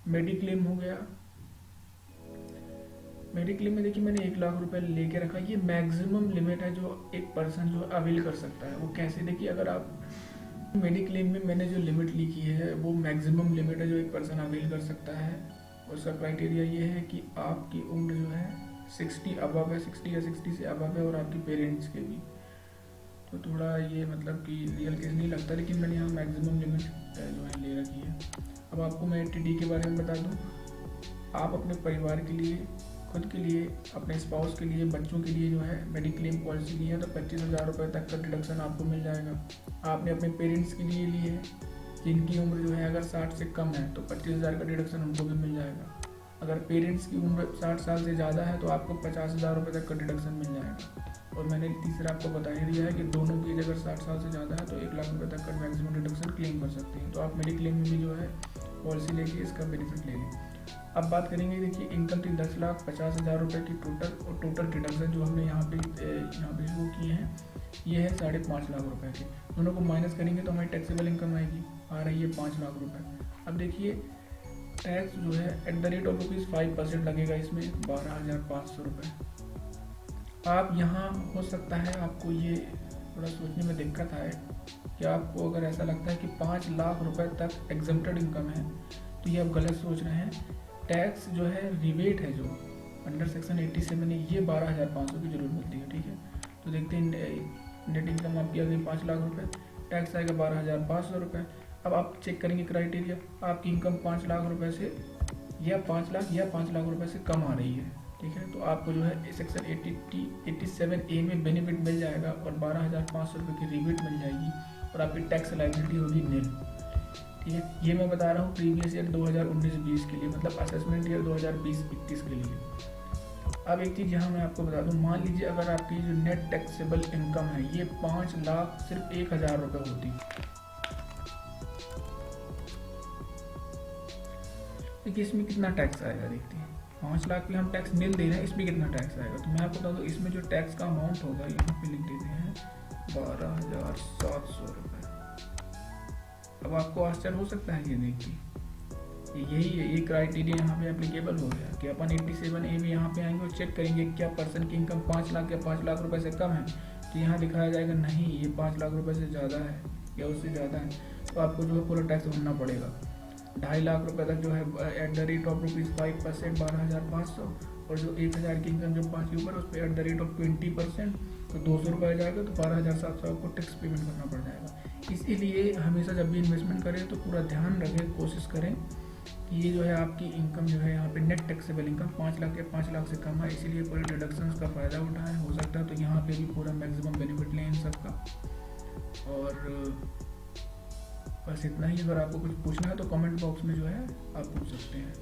Mediclaim हो गया। Mediclaim में देखिए मैंने 1 लाख रुपए लेके रखा। ये मैक्सिमम लिमिट है जो एक पर्सन जो अवेल कर सकता है। वो कैसे, देखिए अगर आप मेडिक्लेम में मैंने जो लिमिट लिखी है वो मैक्सिमम लिमिट है जो एक पर्सन अवेल कर सकता है। उसका क्राइटेरिया ये है कि आपकी उम्र जो है 60 अबव है, 60 या 60 से अबव है, और आपके पेरेंट्स के भी। तो थोड़ा ये मतलब कि रियल केस नहीं लगता, लेकिन मैंने यहाँ मैक्सिमम लिमिट जो है ले रखी है। अब आपको मैं टीडी के बारे में बता दूँ। आप अपने परिवार के लिए, खुद के लिए, अपने स्पाउस के लिए, बच्चों के लिए जो है मेडिक्लेम पॉलिसी ली है तो 25,000 रुपये तक का डिडक्शन आपको मिल जाएगा। आपने अपने पेरेंट्स के लिए ली है जिनकी उम्र जो है अगर 60 से कम है तो 25,000 का डिडक्शन उनको भी मिल जाएगा। अगर पेरेंट्स की उम्र 60 साल से ज़्यादा है तो आपको 50,000 रुपये तक का डिडक्शन मिल जाएगा। और मैंने तीसरा आपको बता ही दिया है कि दोनों की एज अगर 60 साल से ज़्यादा है तो 1 लाख रुपये तक का मैक्सिमम डिडक्शन क्लेम कर सकते हैं। तो आप मेडिक्लेम में भी जो है पॉलिसी लेके इसका बेनिफिट ले लें। अब बात करेंगे, देखिए इनकम थी 10,50,000 रुपये की टोटल, और टोटल डिडक्शन जो हमने यहाँ पे वो किए हैं ये है 5.5 लाख रुपए के। दोनों को माइनस करेंगे तो हमारी टैक्सेबल इनकम आएगी, आ रही है 5 लाख रुपए। अब देखिए टैक्स जो है एट द रेट ऑफ ₹5% लगेगा इसमें, 12,500 रुपये। आप यहाँ हो सकता है आपको ये थोड़ा सोचने में दिक्कत आए कि आपको अगर ऐसा लगता है कि 5 लाख रुपए तक एग्जम्प्टेड इनकम है तो ये आप गलत सोच रहे हैं। टैक्स जो है रिबेट है जो अंडर सेक्शन 87 है, ये 12,500 की जरूर मिलती है। ठीक है, तो देखते हैं नेट इनकम आपकी आ गई 5 लाख रुपए, टैक्स आएगा 12,500 रुपये। अब आप चेक करेंगे क्राइटेरिया, आपकी इनकम 5 लाख रुपए से या 5 लाख या 5 लाख रुपए से कम आ रही है। ठीक है, तो आपको जो है सेक्शन 87A में बेनिफिट मिल जाएगा और 12,500 रुपये की रिबेट मिल जाएगी और आपकी टैक्स लायबिलिटी होगी निल। ठीक है, ये मैं बता रहा हूँ प्रीवियस ईयर 2019-20 के लिए, मतलब असेसमेंट ईयर 2020-21 के लिए। अब एक चीज़ यहाँ मैं आपको बता दूँ, मान लीजिए अगर आपकी जो नेट टैक्सेबल इनकम है ये 5 लाख सिर्फ 1,000 रुपये होती, देखिए इसमें कितना टैक्स आएगा। देखते हैं 5 लाख पे हम टैक्स निल दे रहे हैं, इसमें कितना टैक्स आएगा। तो मैं आपको बता दूँ इसमें जो टैक्स का अमाउंट होगा यहाँ पे लिख देते हैं 12,700 रुपये। अब आपको आश्चर्य हो सकता है ये देख के, यही है, ये क्राइटेरिया यहाँ पे एप्लीकेबल हो गया कि अपन 87A में यहाँ पे आएंगे और चेक करेंगे क्या पर्सन की इनकम 5 लाख या 5 लाख रुपए से कम है, तो यहाँ दिखाया जाएगा नहीं ये 5 लाख रुपए से ज़्यादा है या उससे ज़्यादा है, तो आपको जो है पूरा टैक्स भरना पड़ेगा। 2.5 लाख रुपए तक जो है एट द रेट ऑफ ₹5% 12,500, और जो 1,000 की इनकम जो 5 के ऊपर उस पर एट द रेट ऑफ 20% तो 200 रुपये आ जाएगा, तो 12,700 आपको टैक्स पेमेंट करना पड़ जाएगा। इसीलिए हमेशा जब भी इन्वेस्टमेंट करें तो पूरा ध्यान रखें, कोशिश करें कि ये जो है आपकी इनकम जो है यहाँ पे नेट टैक्सेबल इनकम 5 लाख या 5 लाख से कम है, इसीलिए पूरे डिडक्शंस का फ़ायदा उठाएं। हो सकता है तो यहाँ पे भी पूरा मैक्सिमम बेनिफिट लें इन सब का। और बस इतना ही। अगर आपको कुछ पूछना है तो कमेंट बॉक्स में जो है आप पूछ सकते हैं।